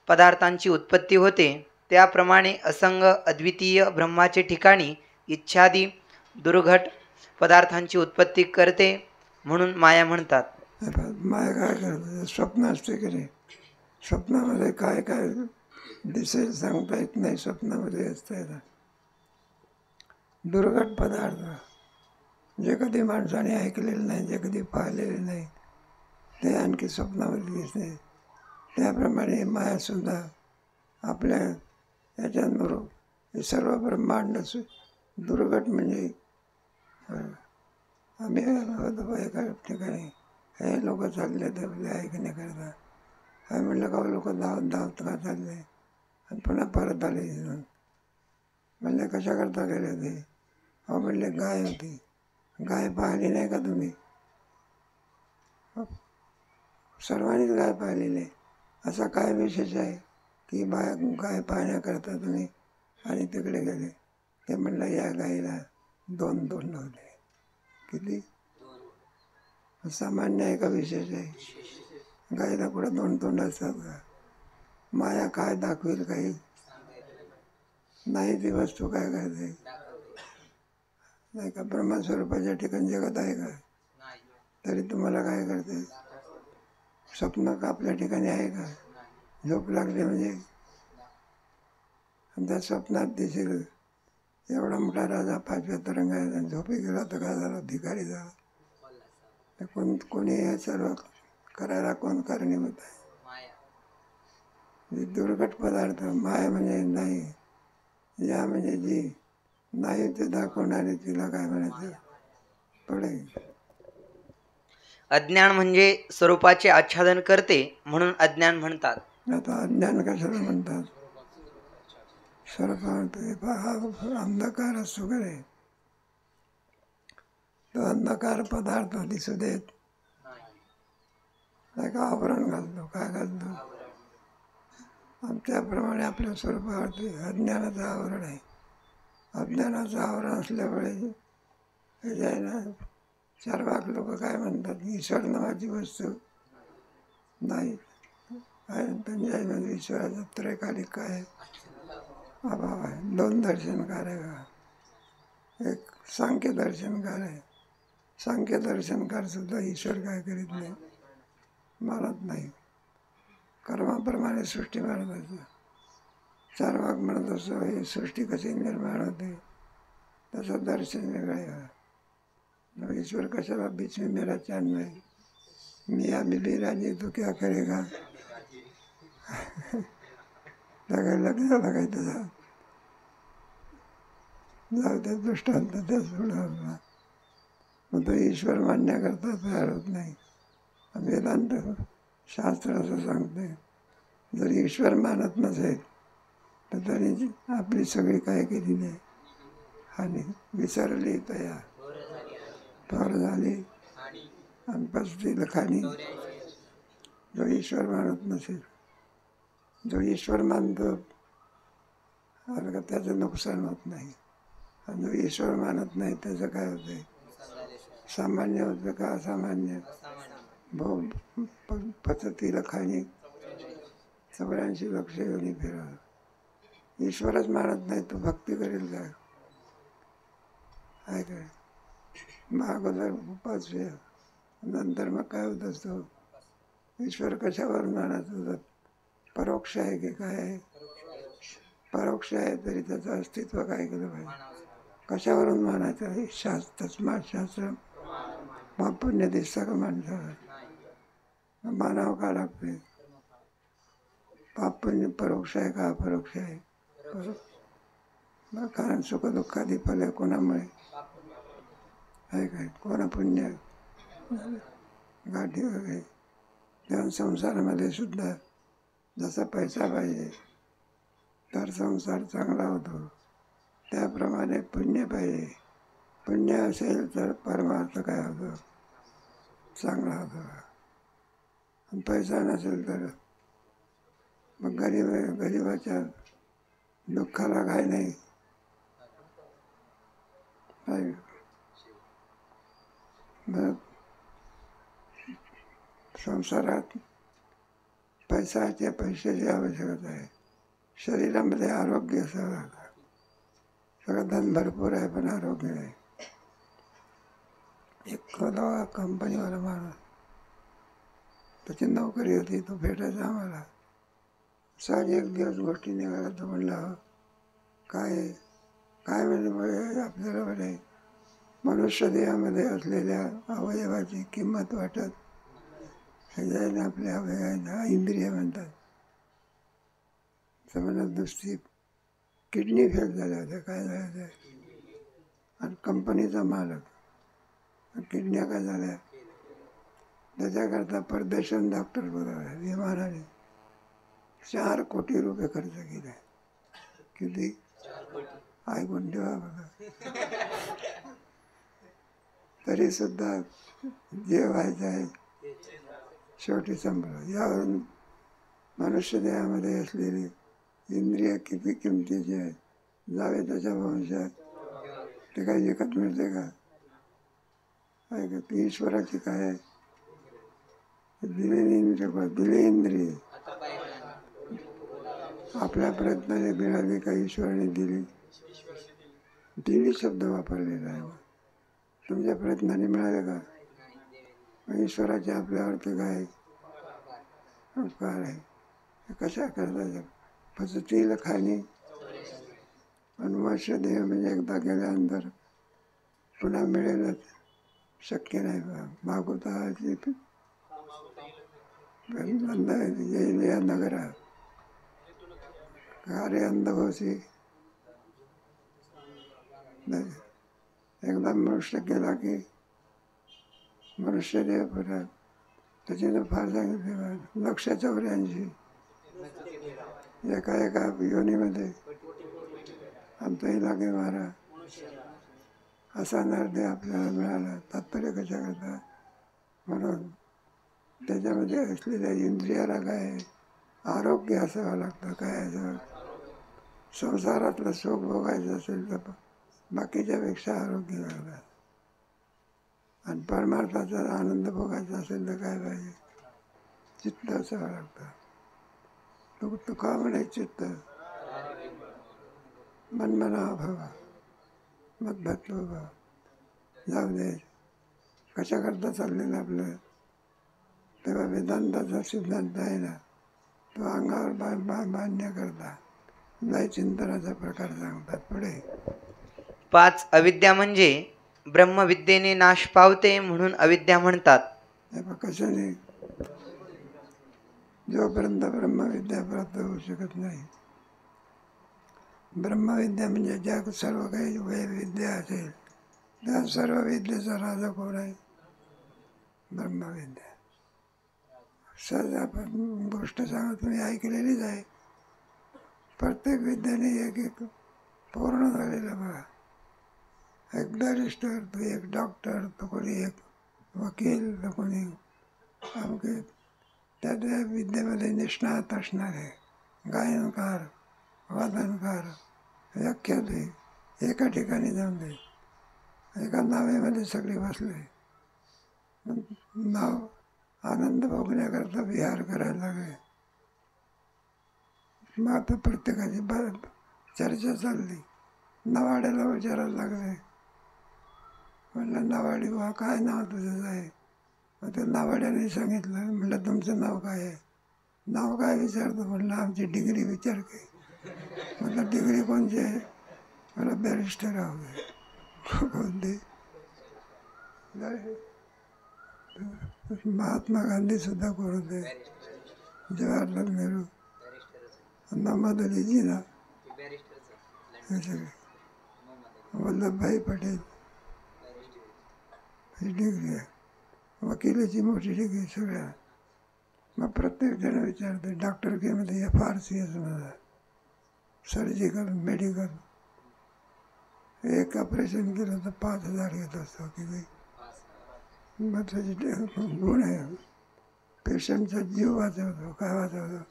पदार्थांची उत्पत्ती होते त्याप्रमाणे असंग अद्वितीय ब्रह्माचे ठिकाणी इच्छादी दुर्घट पदार्थांची उत्पत्ती करते म्हणून माया म्हणतात. माया काय करते स्वप्न असते की नाही स्वप्नामध्ये काय काय दिसेल सांगता येत नाही स्वप्नामध्ये असते दुर्घट पदार्थ जे कधी माणसाने ऐकलेलं नाही जे कधी पाहिलेले नाही ते आणखी स्वप्नामध्ये दिसते त्याप्रमाणे मायासुद्धा आपल्या याच्याबरोबर हे सर्व ब्रह्मांड दुर्घट म्हणजे आम्ही एका ठिकाणी हे लोक चालले ते ऐकण्याकरता काय म्हटलं का लोक धावत धावत का चालले आणि पुन्हा परत आले म्हणले कशा करता गेले ते अहो म्हणले गाय होती गाय पाहिली नाही का तुम्ही सर्वांनीच गाय पाहिलेली आहे असा काय विशेष आहे की गाय पाहण्याकरता तुम्ही आणि तिकडे गेले ते म्हणलं या गाईला 2 तोंड होते किती सामान्य आहे का विशेष आहे गाईला कुठं 2 तोंड असतात का माया काय दाखवेल काही नाही ती वस्तू काय करते नाही का ब्रह्मस्वरूपाच्या ठिकाणी जगत आहे का तरी तुम्हाला काय करते स्वप्न का आपल्या ठिकाणी आहे का झोप लागली म्हणजे त्या स्वप्नात दिसेल एवढा मोठा राजा 5व्या तरंगात झोपी गेला तर काय झाला भिकारी झाला कोणी हे सर्व करायला कोण कारणीभूत आहे दुर्घट पदार्थ माया म्हणजे नाही या म्हणजे जी नाही ते दाखवणारे तिला काय म्हणायचं पडेल. अज्ञान म्हणजे स्वरूपाचे आच्छादन करते म्हणून अज्ञान म्हणतात. आता अज्ञान कशाला म्हणतात स्वरूप हा अंधकार असतो का रे तो अंधकार पदार्थ दिसू देत नाही का आवरण घालतो काय घालतो आणि त्याप्रमाणे आपल्या स्वरूपावरती अज्ञानाचं आवरण आहे अज्ञानाचं आवरण असल्यामुळे हे जे आहे ना 4 भाग लोक काय म्हणतात ईश्वर नावाची वस्तू नाही त्यांच्या ईश्वराचं त्रैकालिक काय अभाव आहे 2 दर्शनकार आहे एक सांख्य दर्शनकार आहे सांख्य दर्शनकार सुद्धा ईश्वर काय करीत नाही मानत नाही कर्माप्रमाणे सृष्टी मानत असतो 4 भाग म्हणत असतो ही सृष्टी कशी निर्माण होते त्याचं दर्शन वेगळं आहे ईश्वर कशाला बीच में मेरा चांद नहीं मियाँ बीबी राजी तो क्या करेगा लग्न काही त्याचा जाऊ त्या दृष्टांत त्या सोडा मग तो ईश्वर मानण्याकरता तयार होत नाही वेदांत शास्त्र असं सांगते जर ईश्वर मानत नसेल तर त्यांनी आपली सगळी काय केलेली आहे आणि विसरली तयार थोर झाली आणि पसती लखानी जो ईश्वर मानत नसेल जो ईश्वर मानतो का त्याचं नुकसान होत नाही आणि जो ईश्वर मानत नाही त्याचं काय होतं सामान्य होतं का असामान्य भाऊ पचती लखानी सगळ्यांशी लक्ष घेऊन फिरा ईश्वरच मानत नाही तो भक्ती करेल काय आहे काय मग अगोदर उपास्य नंतर मग काय होत असतो ईश्वर कशावर मानत होतं परोक्ष आहे की काय आहे परोक्ष आहे तरी त्याचं अस्तित्व काय केलं पाहिजे कशावरून मानायचं आहे तस्मात शास्त्र पुण्य दिसतं का माणसाला मानावं का लागते पाप पुण्य परोक्ष आहे का अपरोक्ष आहे कारण सुखदुःखादी फल कोणामुळे आहे काय कोणा पुण्य गाठी वगैरे. तेव्हा संसारामध्ये सुद्धा जसा पैसा पाहिजे तर संसार चांगला होतो, त्याप्रमाणे पुण्य पाहिजे. पुण्य असेल तर परमार्थ काय होतो, चांगला होतो. आणि पैसा नसेल तर मग गरिबाच्या दुःखाला काय नाही. मग संसारात पैशाची आवश्यकता आहे. शरीरामध्ये आरोग्य असावं लागतं. सगळं धन भरपूर आहे पण आरोग्य नाही. एक कंपनीवाला माणूस, त्याची नोकरी होती, तो भेटायचा आम्हाला. सहज एक दिवस गोष्टी निघाला. तो म्हणला, काय काय म्हणजे आपल्याला म्हणे मनुष्य देहामध्ये असलेल्या अवयवाची किंमत वाटत, हे आपल्या अवयवांना इंद्रिय म्हणतात. तर म्हणत नुसती किडनी फेल झाल्या होत्या, काय झालं ते. आणि कंपनीचा मालक, किडन्या काय झाल्या, त्याच्याकरता परदेशात डॉक्टर बोलावला विमानाने. 4 कोटी रुपये खर्च केले. किती ऐकून ठेवा बघा. तरी सुद्धा जे व्हायचं आहे शेवटी संपलं. यावरून मनुष्य देहामध्ये असलेली इंद्रिय किती किमतीची आहे. जावे त्याच्या भविष्यात ते काही विकत मिळते का? ऐकत ईश्वराची काय आहे, दिलेली इंद्रिय आपल्या प्रयत्नाने मिळाली का, ईश्वराने दिली शब्द वापरलेला आहे. तुमच्या प्रयत्नाने मिळाले का? ईश्वराचे आपल्यावरती काय उपकार आहे. कशा करता पचतील खाणी. मनुष्य देह म्हणजे एकदा गेल्यानंतर पुन्हा मिळेलच, शक्य नाही. मागुता येईल या नगरा कार्य अंधघोषी. एकदा मनुष्य गेला की मनुष्य देह परत. त्याच्यानं फार सांगितले 184 एका योनीमध्ये आमचा इलाके मारा असा नरदेह आपल्याला मिळाला. तात्पर्य कशा करता, म्हणून त्याच्यामध्ये असलेल्या इंद्रियाला काय आरोग्य असावं लागतं. काय असं संसारातलं सुख भोगायचं असेल तर बाकीच्यापेक्षा आरोग्य लागतं. आणि परमार्थाचा आनंद भोगायचा असेल तर काय पाहिजे, चित्त असावं लागतं. तुका म्हणे चित्त मनमना भवा मद्भक्तो भव. जाऊ दे कशा करता चाललेलं आपलं. तेव्हा वेदांताचा सिद्धांत आहे ना, तो अंगावर मान्य करता नाही चिंतनाचा प्रकार सांगतात पुढे. 5 अविद्या म्हणजे ब्रह्मविद्येने नाश पावते म्हणून अविद्या म्हणतात. कशाने? जोपर्यंत ब्रह्मविद्या प्राप्त होऊ शकत नाही. ब्रह्मविद्या म्हणजे ज्या सर्व काही विद्या असेल त्या सर्व विद्येचा राजा कोण आहे? ब्रह्मविद्या. सहज आपण गोष्ट सांगा, तुम्ही ऐकलेलीच आहे. प्रत्येक विद्याने एक पूर्ण झालेलं बघा. एक बॅरिस्टर, तो एक डॉक्टर, तो कोणी एक वकील, तो कोणी अवघे. त्या विद्येमध्ये निष्णात असणारे गायनकार, वादनकार, व्याख्याते एका ठिकाणी जाऊन दे. एका नावेमध्ये सगळे बसले. नाव आनंद भोगण्याकरता विहार करायला लागले. मग आता प्रत्येकाची चर्चा चालली. नवाड्याला विचारायला लागले. म्हणलं नवाडी बा काय नाव तुझं आहे? मग त्या नवाड्याने सांगितलं. म्हटलं तुमचं नाव काय आहे? नाव काय विचारतो? म्हटलं आमची डिग्री विचार काय. म्हटलं डिग्री कोणची आहे? मला बॅरिस्टर हवं. कोणते? महात्मा गांधी सुद्धा कोण होते? जवाहरलाल नेहरू, मोहम्मद अली जिना, हे सगळे. वल्लभभाई पटेल ही डिग्री आहे. वकिलीची मोठी डिग्री सगळ्या. मग प्रत्येक जण विचारते डॉक्टरकीमध्ये FRCS मध्ये सर्जिकल मेडिकल. एक ऑपरेशन केलं तर 5,000 घेत असतो की मग त्याची गुण आहे. पेशंटचा जीव वाचवतो. काय वाचवतो?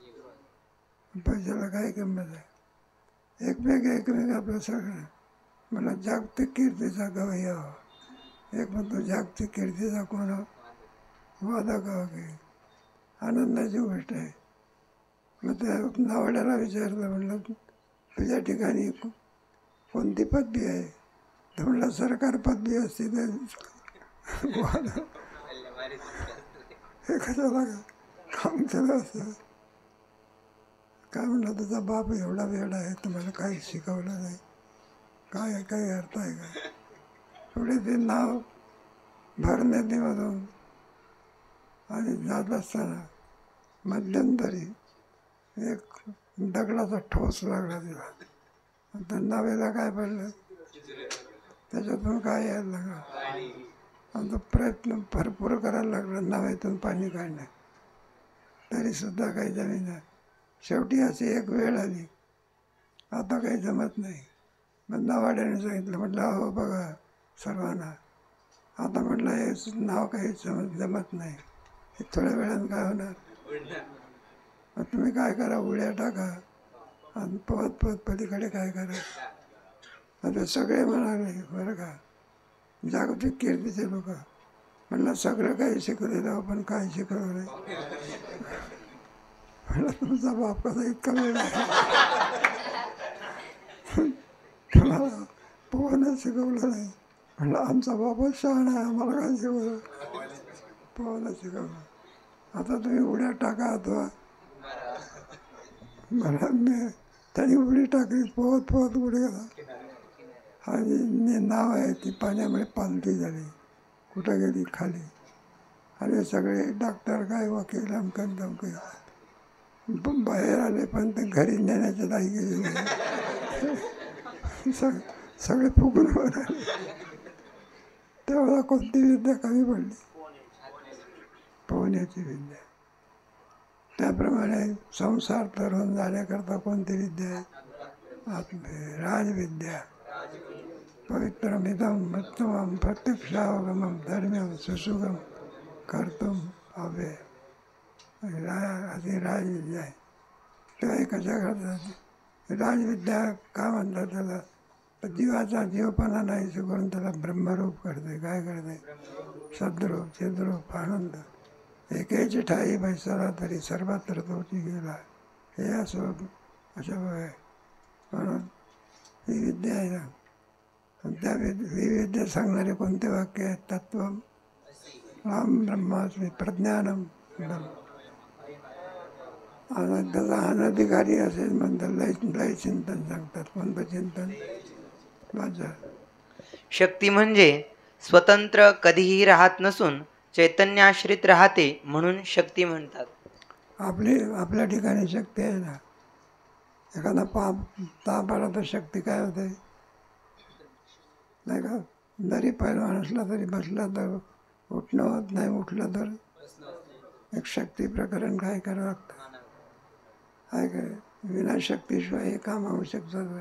पैशाला काय किंमत आहे? एकमेक आपलं सगळं. मला जागतिक कीर्तीचा गवई हवा. एक म्हणतो जागतिक कीर्तीचा कोण वादक हवा की आनंदाची गोष्ट आहे. मग त्या नावाड्याला विचारलं, म्हणलं तुझ्या ठिकाणी कोणती पदवी आहे? तर म्हणलं सरकार पदवी असते तर हे कशाला काम केलं असतं. काय म्हणलं तुझा बाप एवढा वेळ आहे तुम्हाला काही शिकवलं नाही. काय काही अर्थ आहे का? थोडे ते नाव भरण्यामधून आणि जात असताना मध्यंतरी एक दगडाचा ठोस लागला तिला. तर नावेला काय पडलं? त्याच्यातून काय यायला लागला? आमचा प्रयत्न भरपूर करायला लागला नावेतून पाणी काढण्यात. तरीसुद्धा काही जमीन आहे. शेवटी अशी एक वेळ आली, आता काही जमत नाही. मग नावाड्याने सांगितलं, म्हटलं हो बघा सर्वांना, आता म्हटलं हे नाव काही जमत नाही. हे थोड्या वेळानं काय होणार? मग तुम्ही काय करा, उड्या टाका आणि पवत पवत पलीकडे काय करा. आता सगळे म्हणाले बरं का, जागतिक कीर्तीचे लोक. म्हणलं सगळं काही शिकवलेलं पण काय शिकवलं नाही. म्हणलं तुमचा बाप कसा इतका वेळ तुम्हाला पोहणं शिकवलं नाही. म्हणलं आमचा बापच शहाणा आहे, आम्हाला काय शिकवलं? पोहणं शिकवलं. आता तुम्ही उड्या टाका अथवा मला त्यांनी उडी टाकली, पोहत पोहत उडी गेला. हा जी नाव आहे ती पाण्यामुळे पालटी झाली, कुठं गेली खाली. आणि सगळे डॉक्टर काय वकील अमकन तमकन बाहेर आले, पण ते घरी नेण्याच्या नाही गेले. सगळे फुगून वर आले. तेव्हा कोणती विद्या कमी पडली? पोहण्याची विद्या. त्याप्रमाणे संसार तरुण जाण्याकरता कोणती विद्या आहे? राजविद्या. पवित्रमिदं उत्तमं प्रत्यक्षावगमं धर्म्यं सुसुगम कर्तुम हवे. अशी राजविद्या आहे. तेव्हा कशा करतात? राजविद्या का म्हणतात त्याला? तर जीवाचा जीवपणा नाही करून त्याला ब्रह्मरूप करते. काय करते? सद्रूप चिद्रूप आनंद एकेची ठाई बैसला तरी सर्वत्र तोची गेला. हे असं अशा आहे. म्हणून ही विद्या आहे ना. त्या ही विद्या सांगणारे कोणते वाक्य आहेत? तत्वम अहम ब्रह्मास्मी प्रज्ञानम ब्रह्म. आणि त्याचा अनधिकारी असेल म्हणतात लय चिंतन सांगतात. कोणतं चिंतन? माझं शक्ती म्हणजे स्वतंत्र कधीही राहत नसून चैतन्याश्रित राहते म्हणून शक्ती म्हणतात. आपल्या ठिकाणी शक्ती आहे ना. एखादा ताप आला तर शक्ती काय होते? नाही का? जरी पैलवान असला तरी बसला तर उठणं होत नाही, उठलं तर एक शक्ती प्रकरण काय करावं लागतं. काय काय विनाशक्तीशिवाय हे काम होऊ शकतं.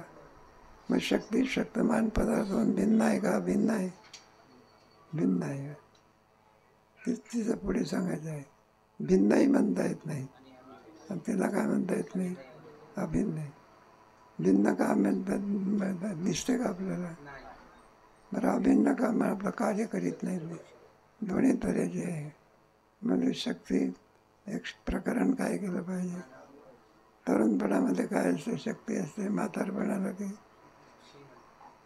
मग शक्ती शक्तिमान पदार्थातून भिन्न आहे का? भिन्न आहे. भिन्न आहे. तिचं पुढे सांगायचं आहे. भिन्नही म्हणता येत नाही. आणि तिला काय म्हणता येत नाही? अभिन्न आहे. भिन्न का म्हणतात? दिसते का आपल्याला? बरं अभिन्न का? मग आपलं कार्य करीत नाही. दोन्ही तऱ्हेचे आहे. म्हणजे शक्ती एक प्रकरण काय केलं पाहिजे? तरुणपणामध्ये काय असते? शक्ती असते. म्हातारपणाला की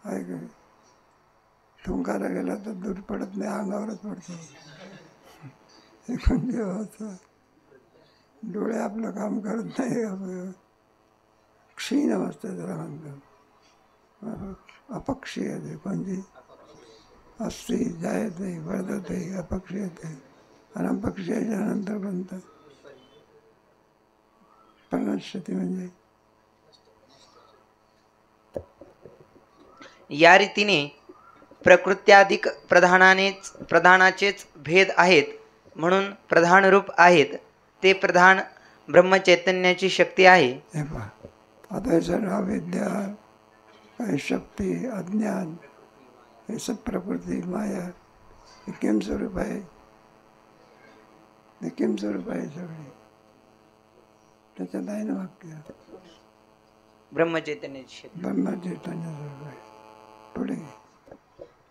आहे का? थुंकारा गेला तर दूर पडत नाही, अंगावरच पडतो. म्हणजे होतं डोळे आपलं काम करत नाही. क्षीण अवस्था त्याला म्हणतात. अपक्षीयते. कोणती? अस्ती जायते वर्धते अपक्षीयते. आणि अपक्षयाच्या नंतर बनतं प्रणश्यती. म्हणजे या रीतीने प्रकृत्याधिक प्रधानाचेच भेद आहेत म्हणून प्रधान रूप आहेत. ते प्रधान ब्रह्मचैतन्याची शक्ती आहे. हे पहा, आता हे सर्व अविद्या, काही शक्ती, अज्ञान, हे सब प्रकृती, माया, हे किम स्वरूप आहे. ते किम स्वरूप आहे सगळे. त्याच्यात आहे ना वाक्य, ब्रह्मचैतन्याची शक्ती. ब्रह्मचैतन्य स्वरूप आहे. पुढे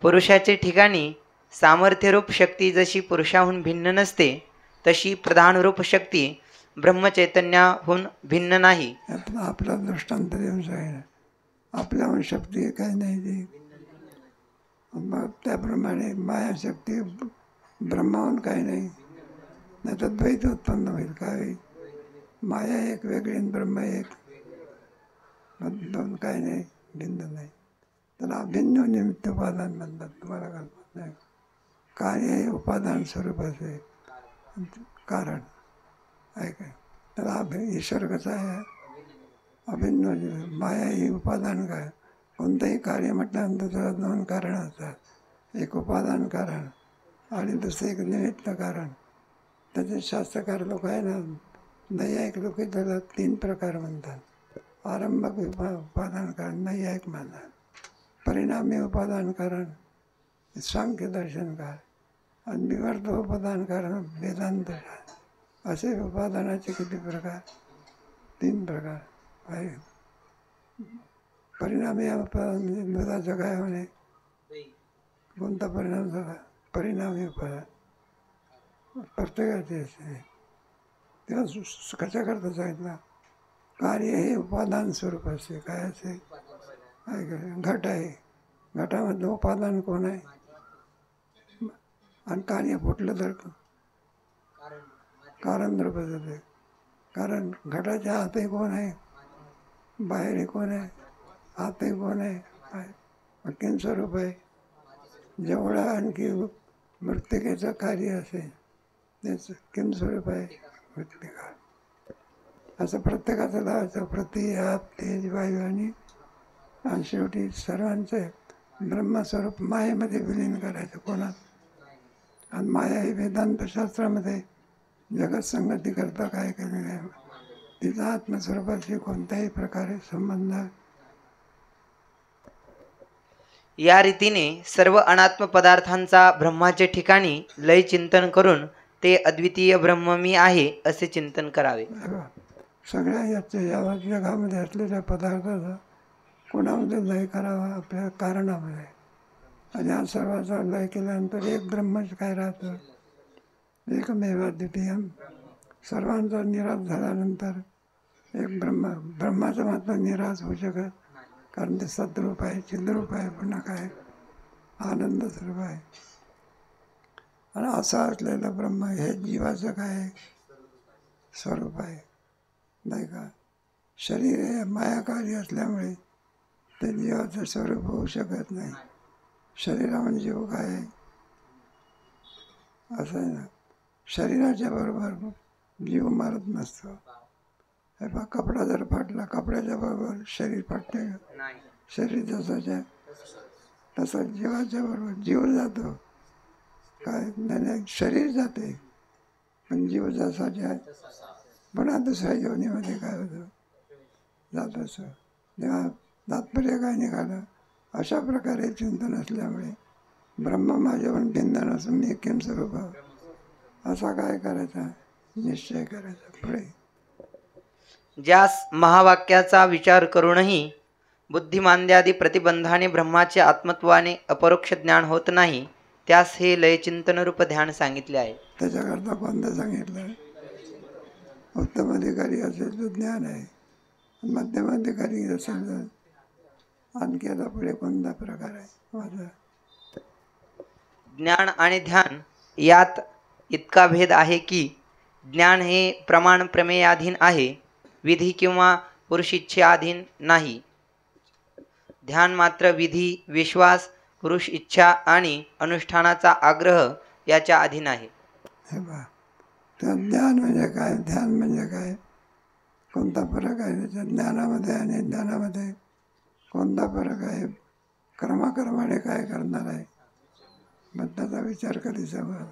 पुरुषाचे ठिकाणी सामर्थ्यरूप शक्ती जशी पुरुषाहून भिन्न नसते तशी प्रधानरूप शक्ती ब्रह्मचैतन्याहून भिन्न नाही. आपला दृष्टांत देऊन सांगितलं, आपल्याहून शक्ती काही नाही ती. मग त्याप्रमाणे मायाशक्ती ब्रह्माहून काही नाही. नाही तर द्वैत उत्पन्न होईल. काय माया एक वेगळी आणि ब्रह्म एक, दोन काही नाही, भिन्न नाही. त्याला अभिन्न निमित्त उपादान म्हणतात. तुम्हाला कल्पना नाही. कार्य हे उपादान स्वरूपाचे कारण आहे. काय त्याला ईश्वर कसा आहे, अभिन्न. माया ही उपादान काय, कोणतंही कार्य म्हटल्यानंतर त्याला दोन कारण असतात. एक उपादान कारण आणि दुसरं एक निमित्त कारण. त्याचे शास्त्रकार लोक आहे ना, नैयायिक लोक त्याला 3 प्रकार म्हणतात. आरंभक उपादान कारण नैयायिक म्हणतात, परिणामी उपादान कारण सांख्य दर्शनकार, आणि विवर्त उपादान कारण वेदांत. असे उपादानाचे किती प्रकार, 3 प्रकार आहे. परिणामी उपादान म्हणजे दुधाचं काय म्हणे, कोणता परिणाम झाला, परिणामी उपादान प्रत्येकाचे असते. तेव्हा कशा करता सांगितलं, कार्य हे उपादान स्वरूप असते. काय असे घट आहे, घटामधलं उपादान कोण आहे, आणि कार्य फुटलं तर कारण रूपात होते. कारण घटाच्या आतही कोण आहे, बाहेरही कोण आहे, आतही कोण आहे, किम स्वरूप आहे. जेवढा आणखी मृत्तिकेचं कार्य असेल तेच किम स्वरूप आहे, मृत्तिका. असं प्रत्येकाचं लावायचं. प्रति, आप, तेज, वायू आणि शेवटी सर्वांचं ब्रह्मस्वरूप मायेमध्ये विलीन करायचं. कोणात, आणि माया ही वेदांतशास्त्रामध्ये जगत संगती करता काय केलेलं आहे, तिचा आत्मस्वरूपाशी कोणत्याही प्रकारे संबंध. या रीतीने सर्व अनात्म पदार्थांचा ब्रह्माचे ठिकाणी लय चिंतन करून ते अद्वितीय ब्रह्म मी आहे असे चिंतन करावे. सगळ्या या जगामध्ये असलेल्या पदार्थाचा कोणामध्ये लय करावा, आपल्या कारणामध्ये. आणि या सर्वाचा लय केल्यानंतर एक ब्रह्मच काय राहतं, एकमेव द्वितीयम. सर्वांचा निराश झाल्यानंतर एक ब्रह्माचं मात्र निराश होऊ शकत, कारण ते सद्रूप आहे, चिद्रूप आहे, पुन्हा काय आनंद स्वरूप आहे. आणि असं असलेलं ब्रह्म हे जीवाचं काय स्वरूप आहे, नाही का. शरीर हे मायाकारी असल्यामुळे ते जीवाचं स्वरूप होऊ शकत नाही. शरीरामध्ये जीव काय आहे असं आहे ना. शरीराच्या बरोबर जीव मारत नसतो. हे बघ, कपडा जर फाटला, कपड्याच्या बरोबर शरीर फाटते का, शरीर जसंच आहे तसं जीवाच्या बरोबर जीव जातो. काय नाही, शरीर जाते पण जीव जसाच आहे. पुन्हा दुसऱ्या जीवनीमध्ये काय होतं, जात असं. तेव्हा तात्पर्य काय निघालं, अशा प्रकारे चिंतन असल्यामुळे ब्रह्म माझ्याहून भिन्न नसून मी किम स्वरूप असा काय करायचा, निश्चय करायचा. पुढे ज्यास महावाक्याचा विचार करूनही बुद्धिमांद्यादी प्रतिबंधाने ब्रह्माचे आत्मत्वाने अपरोक्ष ज्ञान होत नाही, त्यास हे लयचिंतनरूप ध्यान सांगितले आहे. त्याच्याकरता कोणतं सांगितलं, उत्तम अधिकारी असेल तर ज्ञान आहे, मध्यम अधिकारी असेल तर आणखी आता पुढे कोणता प्रकार आहे माझा. ज्ञान आणि ध्यान यात इतका भेद आहे की ज्ञान हे प्रमाण प्रमेयाधीन आहे, विधी किंवा पुरुषिच्छेअधीन नाही. ध्यान मात्र विधी, विश्वास, पुरुष इच्छा आणि अनुष्ठानाचा आग्रह याच्या अधीन आहे. हे बा, तर ज्ञान म्हणजे काय, ध्यान म्हणजे काय, कोणता फरक आहे त्याच्या ज्ञानामध्ये आणि ध्यानामध्ये, कोणता फरक आहे. क्रमाक्रमाने काय करणार आहे मग त्याचा विचार कधी सगळं